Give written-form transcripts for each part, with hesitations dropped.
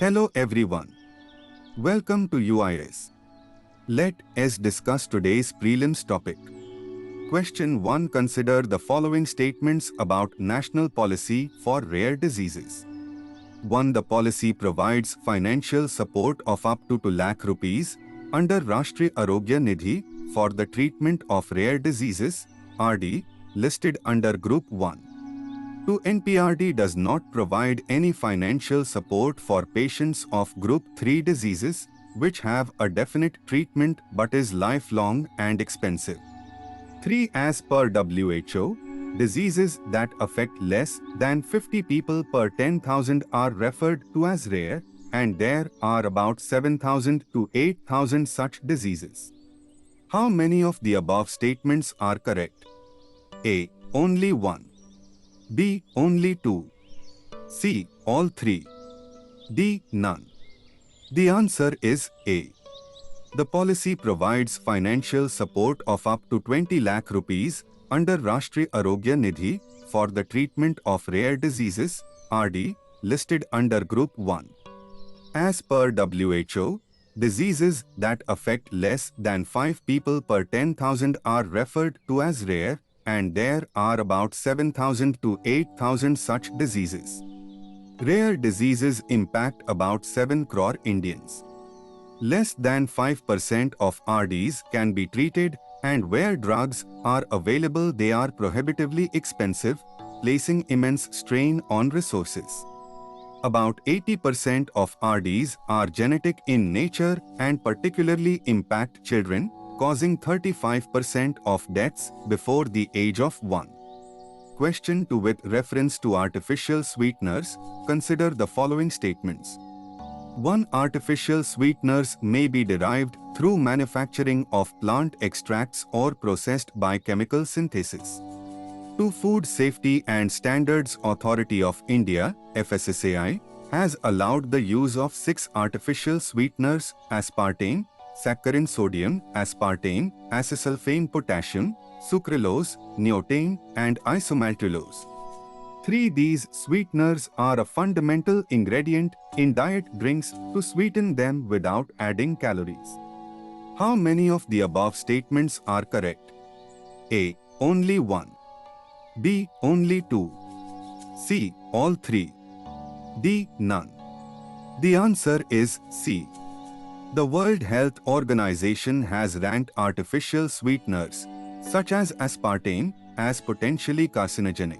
Hello everyone. Welcome to UIS. Let us discuss today's prelims topic. Question 1. Consider the following statements about national policy for rare diseases. 1. The policy provides financial support of up to 2 lakh rupees under Rashtriya Arogya Nidhi for the treatment of rare diseases, RD, listed under Group 1. 2. NPRD does not provide any financial support for patients of Group 3 diseases, which have a definite treatment but is lifelong and expensive. 3. As per WHO, diseases that affect less than 50 people per 10,000 are referred to as rare, and there are about 7,000 to 8,000 such diseases. How many of the above statements are correct? A. Only 1. B. Only 2. C. All 3. D. None. The answer is A. The policy provides financial support of up to 20 lakh rupees under Rashtriya Arogya Nidhi for the treatment of rare diseases, RD, listed under Group 1. As per WHO, diseases that affect less than 5 people per 10,000 are referred to as rare, and there are about 7,000 to 8,000 such diseases. Rare diseases impact about 7 crore Indians. Less than 5% of RDs can be treated, and where drugs are available they are prohibitively expensive, placing immense strain on resources. About 80% of RDs are genetic in nature and particularly impact children, causing 35% of deaths before the age of 1. Question 2. With reference to artificial sweeteners, consider the following statements. 1. Artificial sweeteners may be derived through manufacturing of plant extracts or processed by chemical synthesis. 2. Food Safety and Standards Authority of India, FSSAI, has allowed the use of 6 artificial sweeteners: aspartame, saccharin sodium, aspartame, acesulfame potassium, sucralose, neotame, and isomaltulose. 3. These sweeteners are a fundamental ingredient in diet drinks to sweeten them without adding calories. How many of the above statements are correct? A. Only 1. B. Only 2. C. All 3. D. None. The answer is C. The World Health Organization has ranked artificial sweeteners, such as aspartame, as potentially carcinogenic.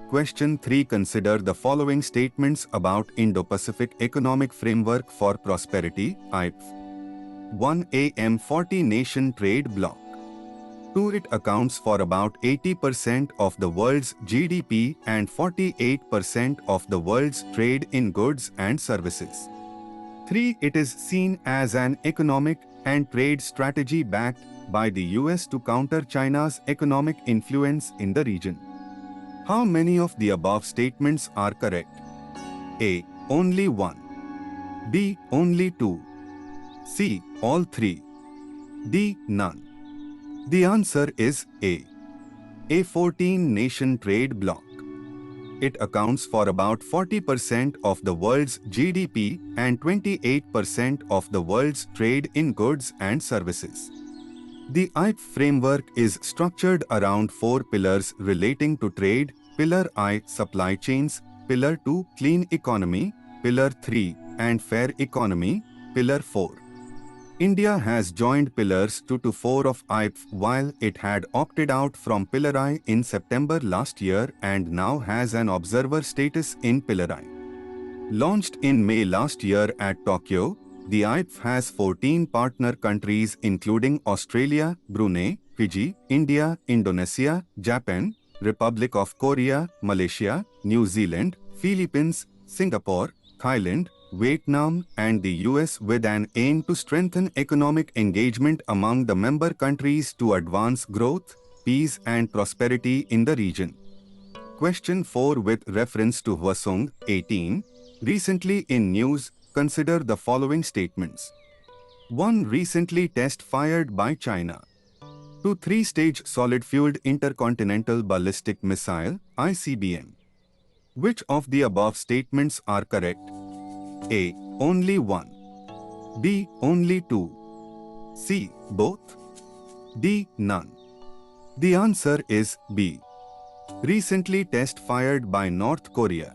Question 3. Consider the following statements about Indo-Pacific Economic Framework for Prosperity, IPEF. 1. AM40 nation trade bloc. 2. It accounts for about 80% of the world's GDP and 48% of the world's trade in goods and services. 3. It is seen as an economic and trade strategy backed by the US to counter China's economic influence in the region. How many of the above statements are correct? A. Only 1. B. Only 2. C. All 3. D. None. The answer is A. A 14-nation trade bloc. It accounts for about 40% of the world's GDP and 28% of the world's trade in goods and services. The IPEF framework is structured around 4 pillars relating to trade: Pillar I, supply chains; Pillar 2, clean economy; Pillar 3, and fair economy; Pillar 4. India has joined Pillars 2 to 4 of IPEF while it had opted out from Pillar I in September last year and now has an observer status in Pillar I. Launched in May last year at Tokyo, the IPEF has 14 partner countries including Australia, Brunei, Fiji, India, Indonesia, Japan, Republic of Korea, Malaysia, New Zealand, Philippines, Singapore, Thailand, Vietnam, and the US, with an aim to strengthen economic engagement among the member countries to advance growth, peace and prosperity in the region. Question 4. With reference to Hwasong-18, recently in news, consider the following statements. 1. Recently test fired by China. 2. Three-stage solid-fueled intercontinental ballistic missile, ICBM. Which of the above statements are correct? A. Only one. B. Only two. C. Both. D. None. The answer is B. Recently test fired by North Korea.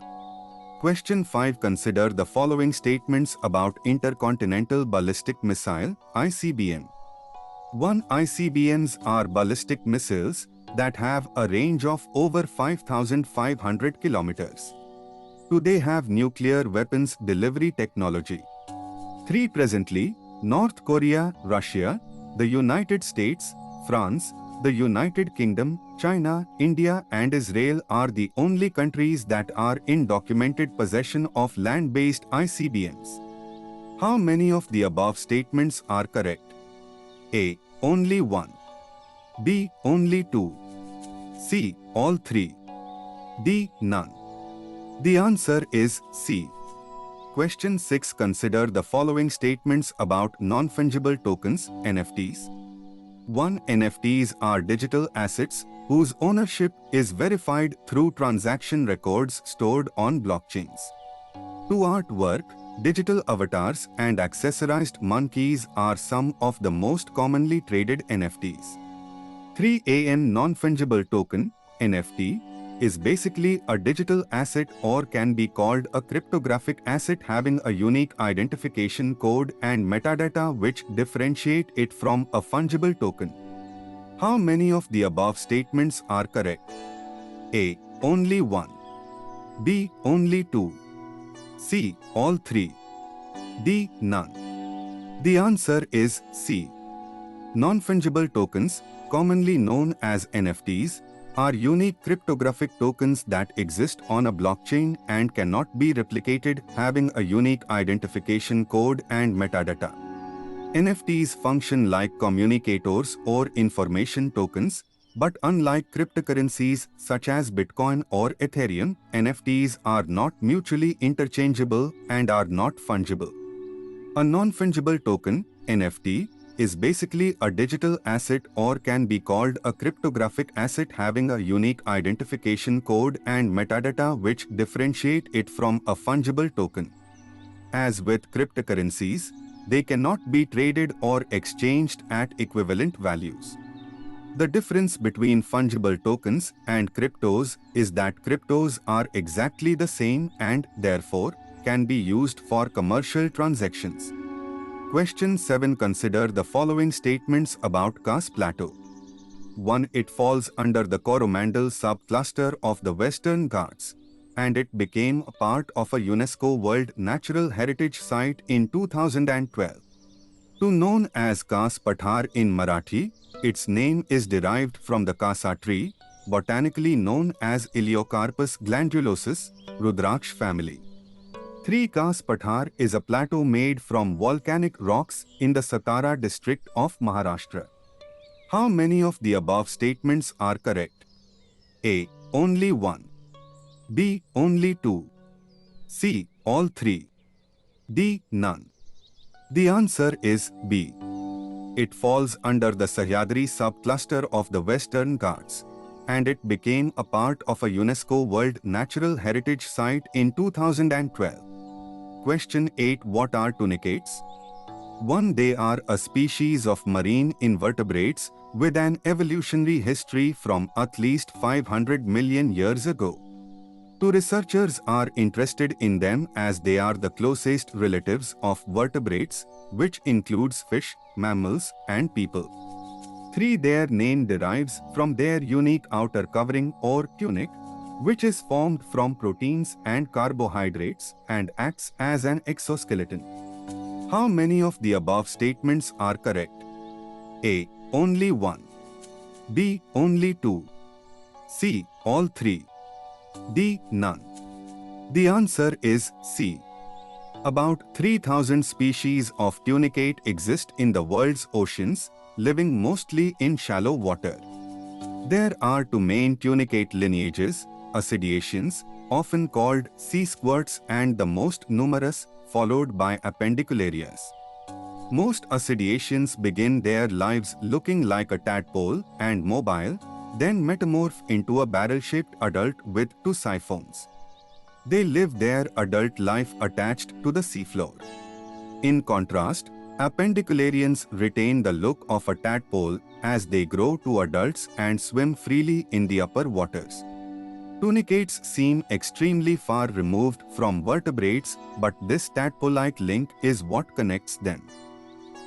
Question 5. Consider the following statements about Intercontinental Ballistic Missile (ICBM). 1. ICBMs are ballistic missiles that have a range of over 5,500 kilometers. 2. They have nuclear weapons delivery technology. 3. Presently, North Korea, Russia, the United States, France, the United Kingdom, China, India and Israel are the only countries that are in documented possession of land-based ICBMs. How many of the above statements are correct? A. Only one. B. Only two. C. All three. D. None. The answer is C. Question 6. Consider the following statements about non-fungible tokens, NFTs. 1. NFTs are digital assets whose ownership is verified through transaction records stored on blockchains. 2. Artwork, digital avatars and accessorized monkeys are some of the most commonly traded NFTs. 3. A non-fungible token, NFT, is basically a digital asset or can be called a cryptographic asset having a unique identification code and metadata which differentiate it from a fungible token. How many of the above statements are correct? A. Only one. B. Only two. C. All three. D. None. The answer is C. Non-fungible tokens, commonly known as NFTs, are unique cryptographic tokens that exist on a blockchain and cannot be replicated, having a unique identification code and metadata. NFTs function like communicators or information tokens, but unlike cryptocurrencies such as Bitcoin or Ethereum, NFTs are not mutually interchangeable and are not fungible. A non-fungible token, NFT, is basically a digital asset or can be called a cryptographic asset having a unique identification code and metadata which differentiate it from a fungible token. As with cryptocurrencies, they cannot be traded or exchanged at equivalent values. The difference between fungible tokens and cryptos is that cryptos are exactly the same and, therefore, can be used for commercial transactions. Question 7. Consider the following statements about Khas Plateau. 1. It falls under the Coromandel subcluster of the Western Ghats, and it became a part of a UNESCO World Natural Heritage Site in 2012. 2. Known as Khas Pathar in Marathi, its name is derived from the Khasa tree, botanically known as Iliocarpus glandulosus, Rudraksh family. 3. Khas Pathar is a plateau made from volcanic rocks in the Satara district of Maharashtra. How many of the above statements are correct? A. Only one. B. Only two. C. All three. D. None. The answer is B. It falls under the Sahyadri subcluster of the Western Ghats, and it became a part of a UNESCO World Natural Heritage Site in 2012. Question 8. What are tunicates? 1. They are a species of marine invertebrates with an evolutionary history from at least 500 million years ago. 2. Researchers are interested in them as they are the closest relatives of vertebrates, which includes fish, mammals, and people. 3. Their name derives from their unique outer covering or tunic, which is formed from proteins and carbohydrates and acts as an exoskeleton. How many of the above statements are correct? A. Only one. B. Only two. C. All three. D. None. The answer is C. About 3,000 species of tunicate exist in the world's oceans, living mostly in shallow water. There are two main tunicate lineages: ascidiaceans, often called sea squirts, and the most numerous, followed by appendicularias. Most ascidiaceans begin their lives looking like a tadpole and mobile, then metamorph into a barrel-shaped adult with two siphons. They live their adult life attached to the seafloor. In contrast, appendicularians retain the look of a tadpole as they grow to adults and swim freely in the upper waters. Tunicates seem extremely far removed from vertebrates, but this tadpole-like link is what connects them.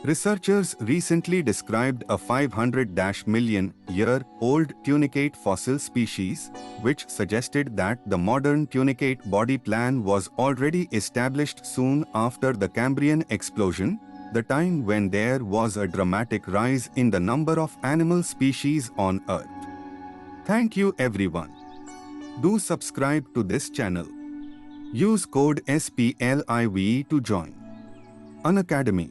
Researchers recently described a 500-million-year-old tunicate fossil species, which suggested that the modern tunicate body plan was already established soon after the Cambrian explosion, the time when there was a dramatic rise in the number of animal species on Earth. Thank you everyone. Do subscribe to this channel. Use code SPLIVE to join Unacademy.